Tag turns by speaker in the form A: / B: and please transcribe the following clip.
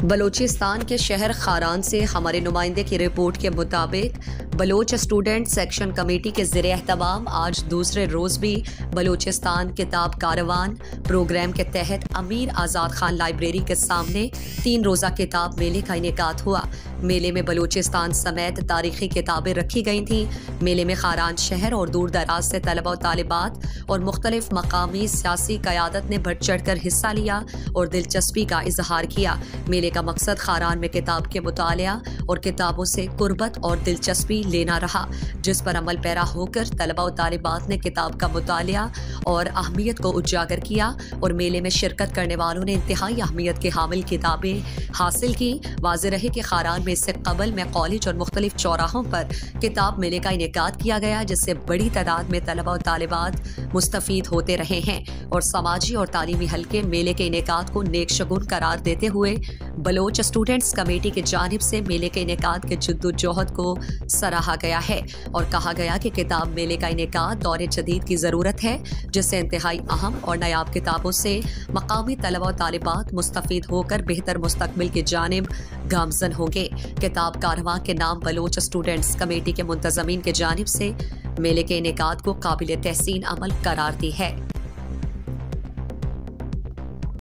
A: बलूचिस्तान के शहर खारान से हमारे नुमाइंदे की रिपोर्ट के मुताबिक बलोच स्टूडेंट सेक्शन कमेटी के ज़रिए एहतमाम आज दूसरे रोज़ भी बलूचिस्तान किताब कारवान प्रोग्राम के तहत अमीर आज़ाद खान लाइब्रेरी के सामने 3 रोज़ा किताब मेले का इनेकाद हुआ। मेले में बलूचिस्तान समेत तारीखी किताबें रखी गई थीं। मेले में खारान शहर और दूर दराज से तलबा और तालिबात और मुख्तलिफ मकामी सियासी क़यादत ने बढ़ चढ़ कर हिस्सा लिया और दिलचस्पी का इजहार किया। मेले का मकसद खारान में किताब के मुतालिया और किताबों से कुर्बत और दिलचस्पी लेना रहा, जिस पर अमल पैरा होकर तलबा और तालिबात ने किताब का मुतालिया और अहमियत को उजागर किया और मेले में शिरकत करने वालों ने इंतहाई अहमियत के हामिल किताबें हासिल की। वाज़ेह रहे कि खारान में इससे कबल में कॉलेज और मुख्तलिफ चौराहों पर किताब मेले का इनेकाद किया गया, जिससे बड़ी तादाद में तलबा और तालिबात मुस्तफ़ीद होते रहे हैं और समाजी और तालीमी हल्के मेले के इनेकाद को नेक शगुन करार देते हुए बलोच स्टूडेंट्स कमेटी की जानिब से मेले के इनेकाद के जद्दोजहद को सराहा गया है और कहा गया कि किताब मेले का इनेकाद दौर जदीद की ज़रूरत है, जिससे इंतहाई अहम और नायाब किताबों से मकामी तलबा और तालिबात मुस्तफ़ीद होकर बेहतर मुस्तकबिल की जानिब गामज़न होंगे। किताब कारवां के नाम बलोच स्टूडेंट्स कमेटी के मुंतज़मीन की जानिब से मेले के इनेकाद को काबिल तहसीन अमल करार दी है।